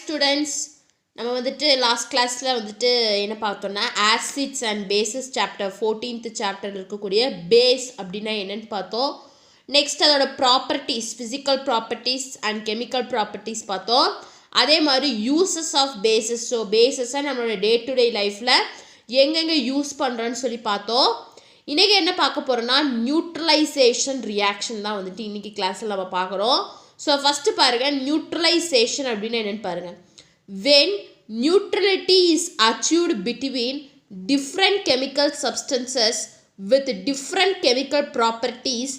students, நம்ம வந்துட்டு last கிளாஸில் வந்துட்டு என்ன பார்த்தோம்னா acids and bases chapter 14th chapter இருக்கக்கூடிய பேஸ் அப்படின்னா என்னென்னு பார்த்தோம். நெக்ஸ்ட் அதோட properties, physical properties and chemical properties பார்த்தோம். அதே மாதிரி யூசஸ் ஆஃப் பேசஸ், ஸோ பேசஸை நம்மளோட டே டு டே லைஃப்பில் எங்கெங்கே யூஸ் பண்ணுறோன்னு சொல்லி பார்த்தோம். இன்றைக்கி என்ன பார்க்க போகிறோன்னா நியூட்ரலைசேஷன் ரியாக்ஷன் தான் வந்துட்டு இன்றைக்கி கிளாஸில் நம்ம பார்க்குறோம். ஸோ ஃபஸ்ட்டு பாருங்கள், நியூட்ரலைசேஷன் அப்படின்னு என்னென்னு பாருங்கள். When neutrality is achieved between different chemical substances with different chemical properties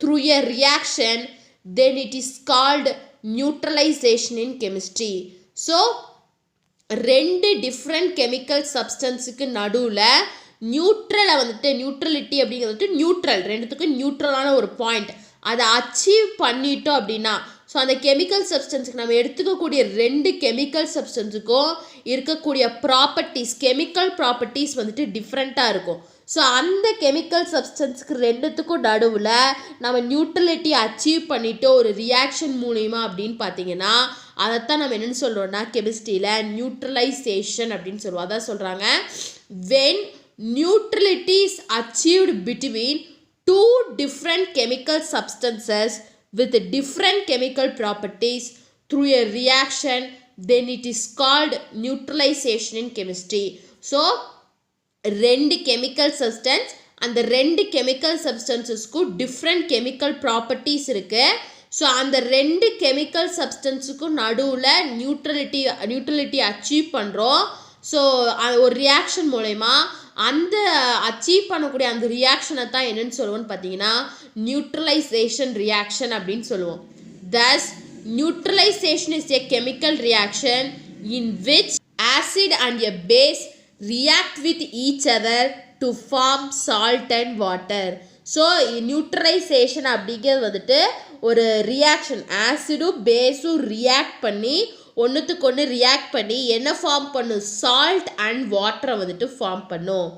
through a reaction, then it is called neutralization in chemistry. So ரெண்டு டிஃப்ரெண்ட் கெமிக்கல் சப்ஸ்டன்ஸுக்கு நடுவில் நியூட்ரலை வந்துட்டு நியூட்ரலிட்டி அப்படிங்கிறது வந்துட்டு நியூட்ரல், ரெண்டுத்துக்கும் நியூட்ரலான ஒரு பாயிண்ட் அதை அச்சீவ் பண்ணிட்டோம் அப்படின்னா, ஸோ அந்த கெமிக்கல் சப்ஸ்டன்ஸுக்கு நம்ம எடுத்துக்கக்கூடிய ரெண்டு கெமிக்கல் சப்ஸ்டன்ஸுக்கும் இருக்கக்கூடிய ப்ராப்பர்ட்டிஸ், கெமிக்கல் ப்ராப்பர்ட்டிஸ் வந்துட்டு டிஃப்ரெண்ட்டாக இருக்கும். ஸோ அந்த கெமிக்கல் சப்ஸ்டன்ஸுக்கு ரெண்டுத்துக்கும் நடுவில் நம்ம நியூட்ரலிட்டி அச்சீவ் பண்ணிவிட்டு ஒரு ரியாக்ஷன் மூலிமா அப்படின்னு பார்த்தீங்கன்னா அதைத்தான் நம்ம என்னென்னு சொல்கிறோன்னா கெமிஸ்ட்ரியில் நியூட்ரலைசேஷன் அப்படின்னு சொல்லுவோம். அதான் சொல்கிறாங்க, when neutrality is achieved between two different chemical substances with different chemical properties through a reaction, then it is called neutralization in chemistry. So ரெண்டு கெமிக்கல் சப்ஸ்டன்ஸ், அந்த ரெண்டு கெமிக்கல் சப்ஸ்டன்ஸஸ்க்கும் டிஃப்ரெண்ட் கெமிக்கல் ப்ராப்பர்ட்டிஸ் இருக்குது. So அந்த ரெண்டு chemical சப்ஸ்டன்ஸுக்கும் நடுவில் neutrality achieve பண்ணுறோம். So ஒரு reaction மூலமா அந்த அச்சீவ் பண்ணக்கூடிய அந்த ரியாக்ஷனை தான் என்னென்னு சொல்லுவோம்னு பார்த்தீங்கன்னா நியூட்ரலைசேஷன் ரியாக்ஷன் அப்படின்னு சொல்லுவோம். Thus neutralization is a chemical reaction in which acid and a base react with each other to form salt and water. So neutralisation அப்படிங்கிறது வந்துட்டு ஒரு ரியாக்ஷன், ஆசிடும் பேஸும் ரியாக்ட் பண்ணி ஒன்றுத்துக்கு ஒன்று ரியாக்ட் பண்ணி என்ன ஃபார்ம் பண்ணும், சால்ட் அண்ட் வாட்டரை வந்துட்டு ஃபார்ம் பண்ணும்.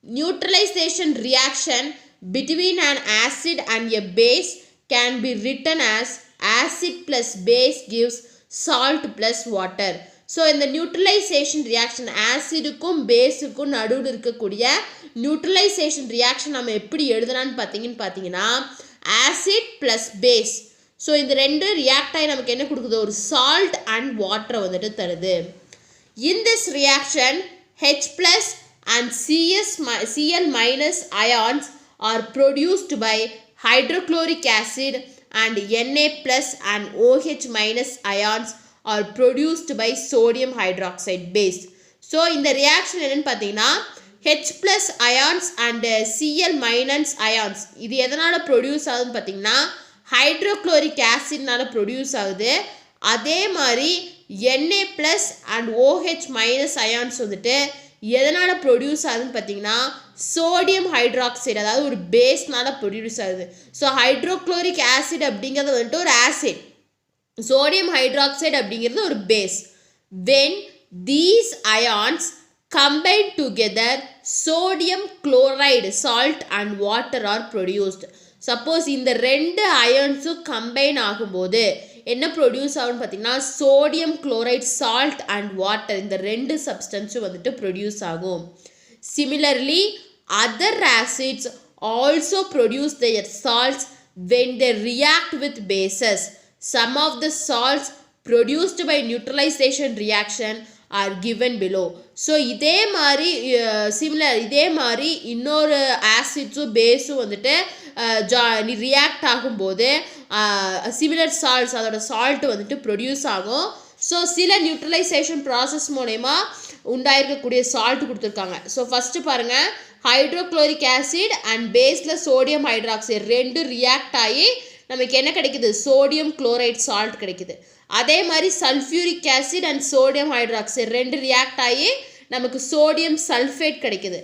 Neutralisation reaction between an acid and a base can be written as acid plus base gives salt plus water. So இந்த நியூட்ரலைசேஷன் ரியாக்ஷன் ஆசிடுக்கும் பேஸுக்கும் நடுவில் இருக்கக்கூடிய நியூட்ரலைசேஷன் ரியாக்ஷன் நம்ம எப்படி எழுதலான்னு பார்த்தீங்கன்னா ஆசிட் ப்ளஸ் பேஸ், ஸோ இந்த ரெண்டு ரியாக்ட் ஆகி நமக்கு என்ன கொடுக்குது, ஒரு சால்ட் அண்ட் வாட்டரை வந்துட்டு தருது. In this reaction H plus and Cl minus ions are produced by hydrochloric acid and Na plus and OH minus ions are produced by sodium hydroxide base. So இந்த reaction என்னென்னு பார்த்தீங்கன்னா H plus ions and Cl minus ions இது எதனால் produce ஆகுதுன்னு பார்த்தீங்கன்னா hydrochloric ஆசிட்னால produce ஆகுது. அதே மாதிரி Na plus and OH minus ions வந்துட்டு எதனால் ப்ரொடியூஸ் ஆகுதுன்னு பார்த்தீங்கன்னா சோடியம் ஹைட்ராக்சைடு, அதாவது ஒரு பேஸ்னால ப்ரொடியூஸ் ஆகுது. ஸோ ஹைட்ரோக்ளோரிக் ஆசிட் அப்படிங்கிறது வந்துட்டு ஒரு ஆசிட், சோடியம் ஹைட்ராக்சைடு அப்படிங்கிறது ஒரு base. When these ions combined together sodium chloride salt and water are produced. Suppose இந்த ரெண்டு அயன்ஸும் கம்பைன் ஆகும்போது என்ன ப்ரொடியூஸ் ஆகும்னு பார்த்தீங்கன்னா sodium chloride salt and water, இந்த ரெண்டு சப்ஸ்டன்ஸும் வந்துட்டு ப்ரொடியூஸ் ஆகும். Similarly other acids also produce their salts when they react with bases. Some of the salts produced by neutralization reaction are given below. So இதே மாதிரி இன்னொரு ஆசிட்ஸும் பேஸும் வந்துட்டு ரியாக்ட் ஆகும்போது சிமிலர் சால்ட்ஸ், அதோட சால்ட் வந்துட்டு ப்ரொடியூஸ் ஆகும். ஸோ சில நியூட்ரலைசேஷன் ப்ராசஸ் மூலமா உண்டாயிருக்கக்கூடிய சால்ட் கொடுத்துருக்காங்க. ஸோ ஃபஸ்ட்டு பாருங்கள், ஹைட்ரோக்ளோரிக் ஆசிட் அண்ட் பேஸில் சோடியம் ஹைட்ராக்சைடு ரெண்டு ரியாக்ட் ஆகி நமக்கு என்ன கிடைக்குது, சோடியம் குளோரைட் சால்ட் கிடைக்குது. அதே மாதிரி sulphuric acid and sodium hydroxide ரெண்டு ரியாக்ட் ஆகி நமக்கு சோடியம் சல்ஃபேட் கிடைக்குது.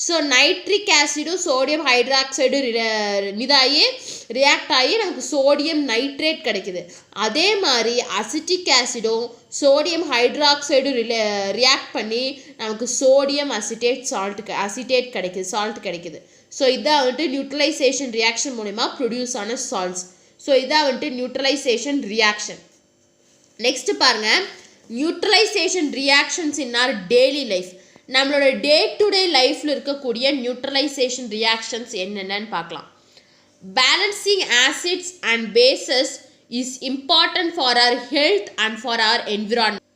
ஸோ நைட்ரிக் ஆசிடும் சோடியம் ஹைட்ராக்சைடும் இதாகி ரியாக்ட் ஆகி நமக்கு சோடியம் நைட்ரேட் கிடைக்குது. அதே மாதிரி அசிட்டிக் ஆசிடும் சோடியம் ஹைட்ராக்சைடும் ரியாக்ட் பண்ணி நமக்கு சோடியம் அசிட்டேட் கிடைக்குது, சால்ட் கிடைக்குது. ஸோ இதான் வந்துட்டு நியூட்ரலைசேஷன் ரியாக்ஷன் மூலிமா ப்ரொடியூஸ் ஆன சால்ட்ஸ். ஸோ இதான் வந்துட்டு நியூட்ரலைசேஷன் ரியாக்ஷன். நெக்ஸ்ட் பாருங்கள், நியூட்ரலைசேஷன் ரியாக்ஷன்ஸ் இன் ஆர் டெய்லி லைஃப். நம்மளோட டே டு டே லைஃப்பில் இருக்கக்கூடிய நியூட்ரலைசேஷன் ரியாக்ஷன்ஸ் என்னென்னு பார்க்கலாம். Balancing acids and bases is important for our health and for our environment.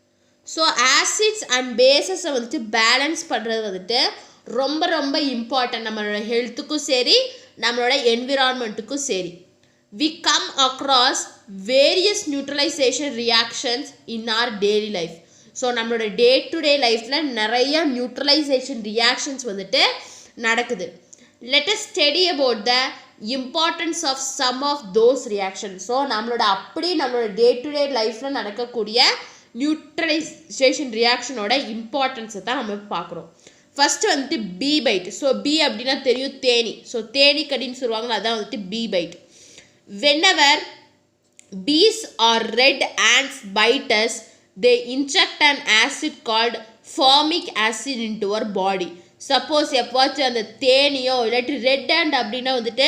So acids அண்ட் பேசஸை வந்துட்டு பேலன்ஸ் பண்ணுறது வந்துட்டு ரொம்ப ரொம்ப இம்பார்ட்டன்ட் நம்மளோட ஹெல்த்துக்கும் சரி நம்மளோட என்விரான்மெண்ட்டுக்கும் சரி. We come across various neutralization reactions in our daily life. So நம்மளோட டே டு டே லைஃப்பில் நிறைய நியூட்ரலைசேஷன் ரியாக்ஷன்ஸ் வந்துட்டு நடக்குது. Let us study about the importance of some of those reactions. So நம்மளோட டே டு டே லைஃப்பில் நடக்கக்கூடிய neutralisation ரியாக்ஷனோட இம்பார்ட்டன்ஸை தான் நம்ம பார்க்குறோம். ஃபஸ்ட்டு வந்துட்டு பீ பைட். ஸோ பீ அப்படின்னா தெரியும் தேனி. ஸோ தேனி கடின்னு சொல்லுவாங்களா, அதான் வந்துட்டு பீ byte. Whenever bees or red ants bite us, they inject an acid called formic acid into our body. Suppose எப்போச்சும் அந்த தேனியோ இல்லாட்டி ரெட் ஆண்ட் அப்படின்னா வந்துட்டு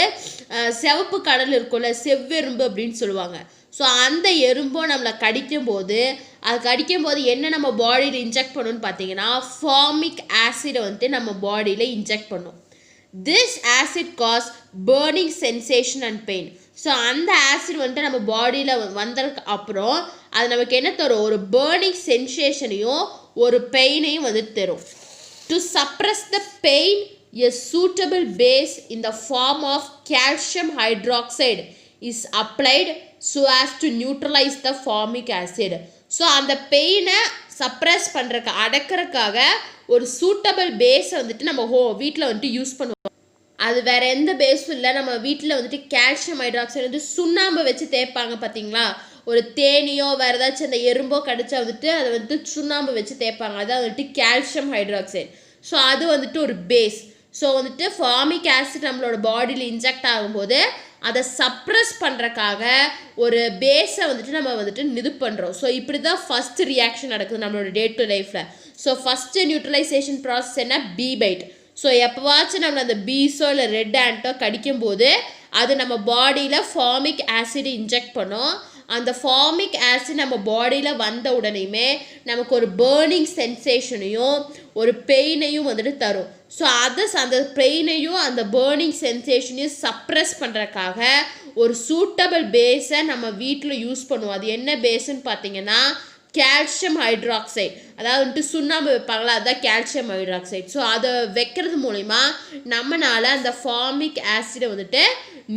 சிவப்பு கடல் இருக்கும்ல, செவ்வெரும்பு அப்படின்னு சொல்லுவாங்க. ஸோ அந்த எறும்போ நம்மளை கடிக்கும்போது என்ன நம்ம பாடியில் இன்ஜெக்ட் பண்ணணும்னு பார்த்தீங்கன்னா ஃபார்மிக் ஆசிடை வந்துட்டு நம்ம பாடியில் இன்ஜெக்ட் பண்ணும். This acid cause burning sensation and pain. So அந்த ஆசிட் வந்துட்டு நம்ம பாடியில் வந்ததுக்கு அப்புறம் அது நமக்கு என்ன தரும், ஒரு பேர்னிங் சென்சேஷனையும் ஒரு பெயினையும் வந்துட்டு தரும். To suppress the pain a suitable base in the form of calcium hydroxide is applied so as to neutralise the formic acid. So அந்த பெயினை சப்ரஸ் பண்ணுறக்கு அடக்கிறதுக்காக ஒரு சூட்டபிள் பேஸை வந்துட்டு நம்ம வீட்டில் வந்துட்டு யூஸ் பண்ணுவோம். அது வேறு எந்த பேஸும் இல்லை, நம்ம வீட்டில் வந்துட்டு கால்சியம் ஹைட்ராக்சைடு வந்து சுண்ணாம்பு வச்சு தேய்ப்பாங்க பார்த்தீங்களா. ஒரு தேனியோ வேறு ஏதாச்சும் அந்த எறும்போ கடிச்சா வந்துட்டு அதை வந்துட்டு சுண்ணாம்பு வச்சு தேய்ப்பாங்க, அதான் வந்துட்டு கால்சியம் ஹைட்ராக்சைடு. ஸோ அது வந்துட்டு ஒரு பேஸ். ஸோ வந்துட்டு ஃபார்மிக் ஆசிட் நம்மளோட பாடியில் இன்ஜெக்ட் ஆகும்போது அதை சப்ரஸ் பண்ணுறக்காக ஒரு பேஸை வந்துட்டு நம்ம வந்துட்டு இது பண்ணுறோம். ஸோ இப்படி தான் ஃபஸ்ட்டு ரியாக்ஷன் நடக்குது நம்மளோட டே டு லைஃப்பில். ஸோ ஃபஸ்ட்டு நியூட்ரலைசேஷன் ப்ராசஸ் என்ன, பீ பைட். ஸோ எப்போவாச்சும் நம்ம அந்த பீஸோ இல்லை ரெட் ஆண்ட்டோ கடிக்கும்போது அது நம்ம பாடியில் ஃபார்மிக் ஆசிட் இன்ஜெக்ட் பண்ணோம். அந்த ஃபார்மிக் ஆசிட் நம்ம பாடியில் வந்த உடனேயுமே நமக்கு ஒரு பேர்னிங் சென்சேஷனையும் ஒரு பெயினையும் வந்துட்டு தரும். ஸோ அந்த பெயினையும் அந்த பேர்னிங் சென்சேஷனையும் சப்ரஸ் பண்ணுறதுக்காக ஒரு சூட்டபிள் பேஸை நம்ம வீட்டில் யூஸ் பண்ணுவோம். அது என்ன பேஸுன்னு பார்த்தீங்கன்னா கால்சியம் ஹைட்ராக்சைடு. அதாவது வந்துட்டு சுண்ணாம்பு வைப்பாங்களா, அதுதான் கால்சியம் ஹைட்ராக்சைடு. ஸோ அதை வைக்கிறது மூலிமா நம்மளால் அந்த ஃபார்மிக் ஆசிடை வந்துட்டு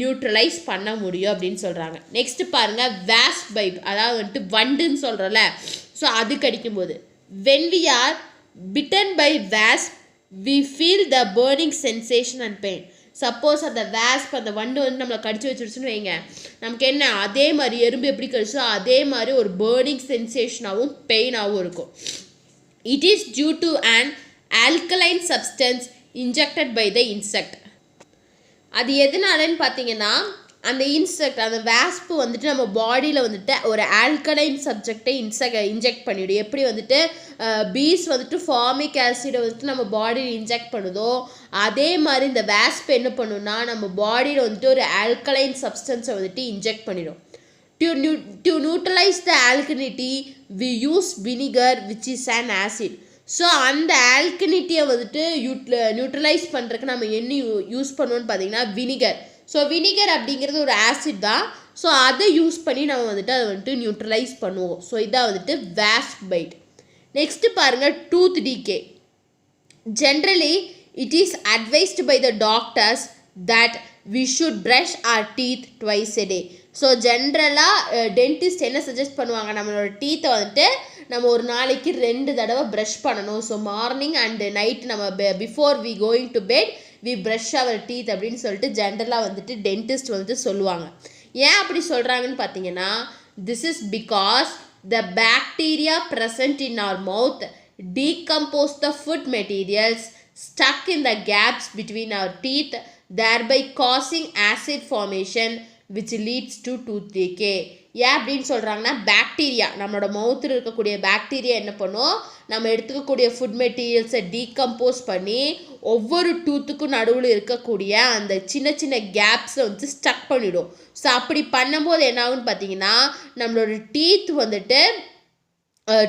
நியூட்ரலைஸ் பண்ண முடியும் அப்படின்னு சொல்கிறாங்க. நெக்ஸ்ட்டு பாருங்கள், வாஸ்ப் பைட். அதாவது வந்துட்டு வண்டுன்னு சொல்கிறோம்ல, ஸோ அது கடிக்கும்போது when we are bitten by wasp we feel the burning sensation and pain. Suppose அந்த வாஸ்ப் அந்த வண்டு வந்து நம்மளை கடிச்சு வச்சுருச்சுன்னு வைங்க, நமக்கு என்ன அதே மாதிரி எறும்பு எப்படி கடிச்சோ அதே மாதிரி ஒரு பேர்னிங் சென்சேஷனாகவும் பெயினாகவும் இருக்கும். It is due to an alkaline substance injected by the insect. அது எதனாலன்னு பார்த்தீங்கன்னா அந்த இன்செக்ட் அந்த வாஸ்ப்பு வந்துட்டு நம்ம பாடியில் வந்துட்டு ஒரு ஆல்கலைன் சப்ஜெக்டை இன்ஜெக்ட் பண்ணிவிடும். எப்படி வந்துட்டு பீஸ் வந்துட்டு ஃபார்மிக் ஆசிடை வந்துட்டு நம்ம பாடியில் இன்ஜெக்ட் பண்ணுதோ அதே மாதிரி இந்த வாஸ்ப் என்ன பண்ணுன்னா நம்ம பாடியில் வந்துட்டு ஒரு ஆல்கலைன் சப்ஸ்டன்ஸை வந்துட்டு இன்ஜெக்ட் பண்ணிடும். To neutralise the alkalinity we use vinegar which is an acid. So அந்த ஆல்கலினிட்டியை வந்துட்டு நியூட்ரலைஸ் பண்ணுறதுக்கு நம்ம என்ன யூஸ் பண்ணுவோன்னு பார்த்தீங்கன்னா வினிகர். ஸோ வினிகர் அப்படிங்கிறது ஒரு ஆசிட் தான். ஸோ அதை யூஸ் பண்ணி நம்ம வந்துட்டு அதை வந்துட்டு நியூட்ரலைஸ் பண்ணுவோம். ஸோ இதான் வந்துட்டு வாஸ்ப் பைட். நெக்ஸ்ட்டு பாருங்கள், tooth decay. Generally it is advised by the doctors that we should brush our teeth twice a day. So ஜென்ரலாக டென்டிஸ்ட் என்ன சஜஸ்ட் பண்ணுவாங்க, நம்மளோட டீத்தை வந்துட்டு நம்ம ஒரு நாளைக்கு 2 தடவை ப்ரஷ் பண்ணணும். ஸோ மார்னிங் அண்டு நைட் நம்ம before we going to bed we brush our teeth அப்படின்னு சொல்லிட்டு ஜென்ரலாக வந்துட்டு டென்டிஸ்ட் வந்துட்டு சொல்லுவாங்க. ஏன் அப்படி சொல்கிறாங்கன்னு பார்த்தீங்கன்னா this is because the bacteria present in our mouth decompose the food materials stuck in the gaps between our teeth thereby causing acid formation which leads to tooth decay. ஏன் அப்படின்னு சொல்கிறாங்கன்னா பாக்டீரியா நம்மளோட மவுத்தில் இருக்கக்கூடிய பாக்டீரியா என்ன பண்ணும், நம்ம எடுத்துக்கக்கூடிய food மெட்டீரியல்ஸை decompose பண்ணி ஒவ்வொரு டூத்துக்கும் நடுவில் இருக்கக்கூடிய அந்த சின்ன சின்ன கேப்ஸை வந்து ஸ்டக் பண்ணிவிடும். ஸோ அப்படி பண்ணும்போது என்ன ஆகுன்னு பார்த்தீங்கன்னா நம்மளோட டீத் வந்துட்டு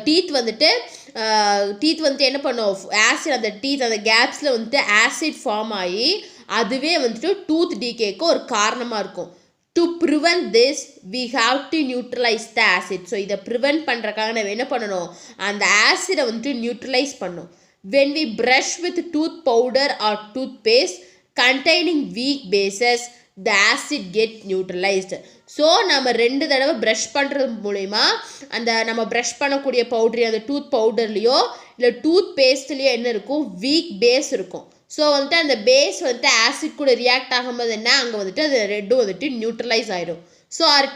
டீத் வந்துட்டு என்ன பண்ணும், ஆசிட் அந்த டீத் அந்த கேப்ஸில் வந்துட்டு ஆசிட் ஃபார்ம் ஆகி அதுவே வந்துட்டு டூத் டீகேக்கு ஒரு காரணமாக இருக்கும். To prevent this we have to neutralise the acid. So இதை ப்ரிவென்ட் பண்ணுறக்காக நம்ம என்ன பண்ணணும், அந்த ஆசிடை வந்துட்டு நியூட்ரலைஸ் பண்ணணும். when we brush with tooth powder or toothpaste containing weak bases the acid get neutralized. So நம்ம 2 தடவை ப்ரஷ் பண்ணுறது மூலிமா அந்த நம்ம ப்ரஷ் பண்ணக்கூடிய பவுட்ரு அந்த டூத் பவுடர்லேயோ இல்லை டூத் பேஸ்ட்லேயோ என்ன இருக்கும், வீக் பேஸ் இருக்கும். ஸோ வந்துட்டு அந்த பேஸ் வந்துட்டு ஆசிட் கூட ரியாக்ட் ஆகும்போது என்ன அங்கே வந்துட்டு அது ரெண்டும் வந்துட்டு நியூட்ரலைஸ் ஆகிடும். So our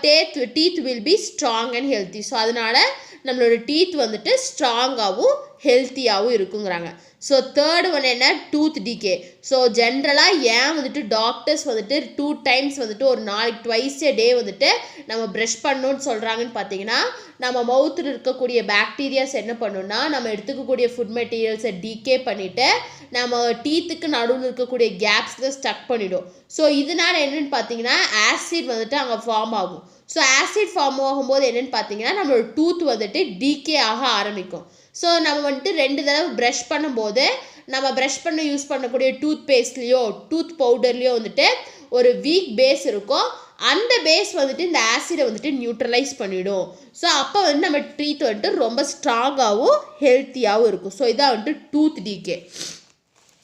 teeth will be strong and healthy. So அதனால் நம்மளோட டீத் வந்துட்டு ஸ்ட்ராங்காகவும் ஹெல்த்தியாகவும் இருக்குங்கிறாங்க. ஸோ தேர்ட் ஒன் என்ன, டூத் டிகே. ஸோ ஜென்ரலாக ஏன் வந்துட்டு டாக்டர்ஸ் வந்துட்டு 2 times வந்துட்டு ஒரு நாளைக்கு twice a day வந்துட்டு நம்ம ப்ரஷ் பண்ணணும்னு சொல்கிறாங்கன்னு பார்த்தீங்கன்னா, நம்ம மவுத்தில் இருக்கக்கூடிய பாக்டீரியாஸ் என்ன பண்ணணும்னா நம்ம எடுத்துக்கக்கூடிய ஃபுட் மெட்டீரியல்ஸை டிகே பண்ணிவிட்டு நம்ம டீத்துக்கு நடுவில் இருக்கக்கூடிய கேப்ஸில் ஸ்டக் பண்ணிவிடும். ஸோ இதனால் என்னென்னு பார்த்தீங்கன்னா ஆசிட் வந்துட்டு அங்கே ஃபார்ம் ஆகும். ஸோ ஆசிட் ஃபார்ம் ஆகும்போது என்னென்னு பார்த்தீங்கன்னா நம்மளோட டூத் வந்துட்டு டிகே ஆக ஆரம்பிக்கும். ஸோ நம்ம வந்துட்டு 2 தடவை ப்ரஷ் பண்ணும்போது நம்ம ப்ரஷ் பண்ண யூஸ் பண்ணக்கூடிய டூத் பேஸ்ட்லேயோ டூத் பவுடர்லேயோ வந்துட்டு ஒரு வீக் பேஸ் இருக்கும். அந்த பேஸ் வந்துட்டு இந்த ஆசிடை வந்துட்டு நியூட்ரலைஸ் பண்ணிவிடும். ஸோ அப்போ வந்து நம்ம டீத் வந்துட்டு ரொம்ப ஸ்ட்ராங்காகவும் ஹெல்த்தியாகவும் இருக்கும். ஸோ இதான் வந்துட்டு டூத் டிகே.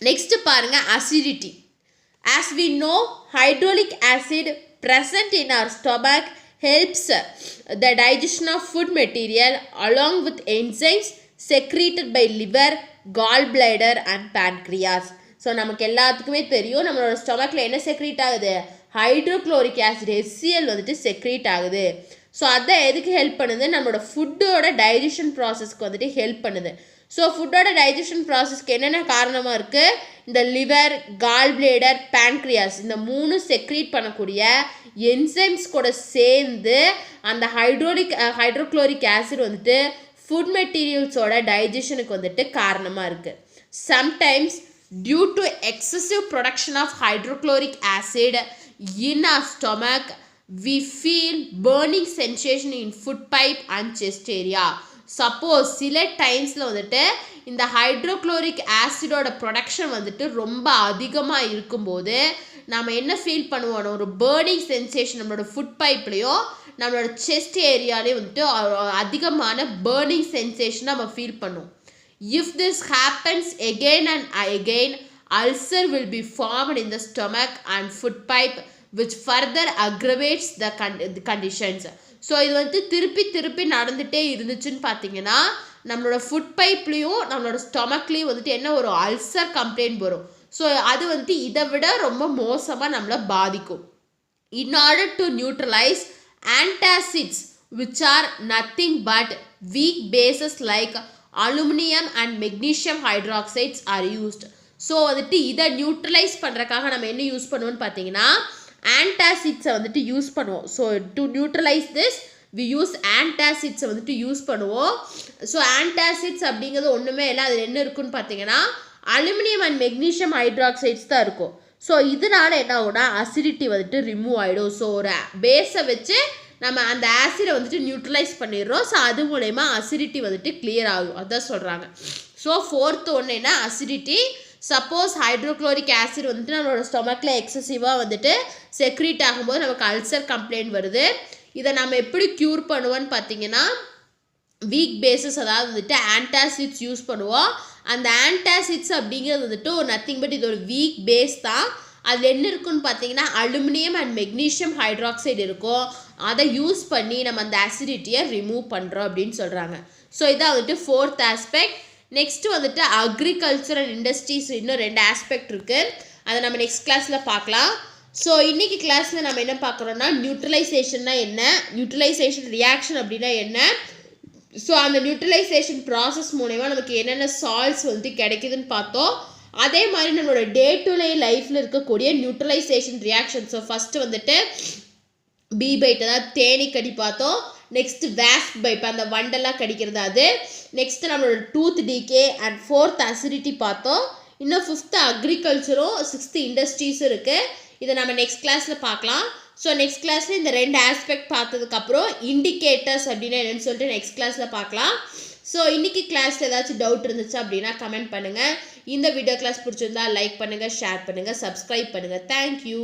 நெக்ஸ்ட்டு பாருங்கள் acidity. As we know hydraulic acid present in our stomach helps the digestion of food material along with enzymes secreted by liver, gallbladder and pancreas. So நமக்கு எல்லாத்துக்குமே தெரியும் நம்மளோட ஸ்டொமக்கில் என்ன செக்ரீட் ஆகுது, hydrochloric acid HCl வந்துட்டு secrete ஆகுது. So அதை எதுக்கு ஹெல்ப் பண்ணுது, நம்மளோட ஃபுட்டோட டைஜஷன் ப்ராசஸ்க்கு வந்துட்டு ஹெல்ப் பண்ணுது. ஸோ ஃபுட்டோட டைஜஷன் ப்ராசஸ்க்கு என்னென்ன காரணமாக இருக்குது, இந்த லிவர், கால் பிளேடர், பேன்க்ரியாஸ் இந்த 3 செக்ரீட் பண்ணக்கூடிய என்சைம்ஸ் கூட சேர்ந்து அந்த ஹைட்ரோக்ளோரிக் ஆசிட் வந்துட்டு ஃபுட் மெட்டீரியல்ஸோட டைஜஷனுக்கு வந்துட்டு காரணமாக இருக்குது. Sometimes due to excessive production of hydrochloric acid in our stomach we feel burning sensation in food pipe and chest area. Suppose சில டைம்ஸில் வந்துட்டு இந்த ஹைட்ரோக்ளோரிக் ஆசிடோட ப்ரொடக்ஷன் வந்துட்டு ரொம்ப அதிகமாக இருக்கும்போது நம்ம என்ன ஃபீல் பண்ணுவோம், ஒரு பேர்னிங் சென்சேஷன் நம்மளோட ஃபுட் பைப்லேயோ நம்மளோட செஸ்ட் ஏரியாலேயும் வந்துட்டு அதிகமான பேர்னிங் சென்சேஷன் நம்ம ஃபீல் பண்ணுவோம். If this happens again and again ulcer will be formed in the stomach and food pipe which further aggravates the conditions. So இது வந்து திருப்பி நடந்துகிட்டே இருந்துச்சுன்னு பார்த்தீங்கன்னா நம்மளோட ஃபுட் பைப்லேயும் நம்மளோட ஸ்டொமக்லேயும் வந்துட்டு என்ன ஒரு அல்சர் கம்ப்ளைண்ட் வரும். ஸோ அது வந்துட்டு இதை விட ரொம்ப மோசமாக நம்மளை பாதிக்கும். in order to neutralize antacids which are nothing but weak bases like aluminum and magnesium hydroxides are used. So வந்துட்டு இதை நியூட்ரலைஸ் பண்ணுறக்காக நம்ம என்ன யூஸ் பண்ணுவோம்னு பார்த்தீங்கன்னா ஆன்டாசிட்ஸை வந்துட்டு யூஸ் பண்ணுவோம். So to neutralise this we use ஆன்டாசிட்ஸை வந்துட்டு யூஸ் பண்ணுவோம். ஸோ ஆன்டாசிட்ஸ் அப்படிங்கிறது ஒன்றுமே இல்லை, அதில் என்ன இருக்குன்னு பார்த்தீங்கன்னா அலுமினியம் அண்ட் மெக்னீஷியம் ஹைட்ராக்சைட்ஸ் தான் இருக்கும். ஸோ இதனால என்ன ஆகும்னா அசிடிட்டி வந்துட்டு ரிமூவ் ஆகிடும். ஸோ ஒரு பேஸை வச்சு நம்ம அந்த ஆசிடை வந்துட்டு நியூட்ரலைஸ் பண்ணிடுறோம். ஸோ அது மூலயமா அசிடிட்டி வந்துட்டு கிளியர் ஆகும், அதான் சொல்கிறாங்க. ஸோ ஃபோர்த்து ஒன்று என்ன, அசிடிட்டி. சப்போஸ் ஹைட்ரோக்ளோரிக் ஆசிட் வந்துட்டு நம்மளோட ஸ்டொமக்கில் எக்ஸசிவாக வந்துட்டு செக்ரீட் ஆகும்போது நமக்கு அல்சர் கம்ப்ளைண்ட் வருது. இதை நம்ம எப்படி க்யூர் பண்ணுவோன்னு பார்த்தீங்கன்னா வீக் பேஸஸ் அதாவது வந்துட்டு ஆன்டாசிட்ஸ் யூஸ் பண்ணுவோம். அந்த ஆன்டாசிட்ஸ் அப்படிங்கிறது வந்துட்டு ஒரு நத்திங் பட் இது ஒரு வீக் பேஸ் தான். அதில் என்ன இருக்குன்னு பார்த்தீங்கன்னா அலுமினியம் அண்ட் மெக்னீஷியம் ஹைட்ராக்சைடு இருக்கும். அதை யூஸ் பண்ணி நம்ம அந்த அசிடிட்டியை ரிமூவ் பண்ணுறோம் அப்படின்னு சொல்கிறாங்க. ஸோ இதான் வந்துட்டு ஃபோர்த் ஆஸ்பெக்ட். நெக்ஸ்ட்டு வந்துட்டு அக்ரிகல்ச்சர் அண்ட் இண்டஸ்ட்ரீஸ் இன்னும் 2 ஆஸ்பெக்ட் இருக்குது, அதை நம்ம நெக்ஸ்ட் கிளாஸில் பார்க்கலாம். ஸோ இன்றைக்கி கிளாஸில் நம்ம என்ன பார்க்குறோன்னா நியூட்ரலைசேஷன்னா என்ன, நியூட்ரலைசேஷன் ரியாக்ஷன் அப்படின்னா என்ன, ஸோ அந்த நியூட்ரலைசேஷன் ப்ராசஸ் மூலமா நமக்கு என்னென்ன சால்ட்ஸ் வந்துட்டு கிடைக்குதுன்னு பார்த்தோம். அதே மாதிரி நம்மளோட டே டு டே லைஃப்பில் இருக்கக்கூடிய நியூட்ரலைசேஷன் ரியாக்ஷன். ஸோ ஃபஸ்ட்டு வந்துட்டு பீ பைட் அதாவது தேனி கடி பார்த்தோம். நெக்ஸ்ட்டு வேஸ்ப் பைப் அந்த வண்டெல்லாம் கடிக்கிறது அது. நெக்ஸ்ட்டு நம்மளோட tooth decay and 4th acidity பார்த்தோம். இன்னும் 5th அக்ரிகல்ச்சரும் 6th இண்டஸ்ட்ரீஸும் இருக்குது. இதை நம்ம நெக்ஸ்ட் கிளாஸில் பார்க்கலாம். ஸோ நெக்ஸ்ட் கிளாஸில் இந்த 2 ஆஸ்பெக்ட் பார்த்ததுக்கப்புறம் இண்டிகேட்டர்ஸ் அப்படின்னா என்னென்னு சொல்லிட்டு நெக்ஸ்ட் கிளாஸில் பார்க்கலாம். ஸோ இன்றைக்கி கிளாஸில் ஏதாச்சும் டவுட் இருந்துச்சு அப்படின்னா கமெண்ட் பண்ணுங்கள். இந்த வீடியோ கிளாஸ் பிடிச்சிருந்தா லைக் பண்ணுங்கள், ஷேர் பண்ணுங்கள், சப்ஸ்கிரைப் பண்ணுங்கள். தேங்க்யூ.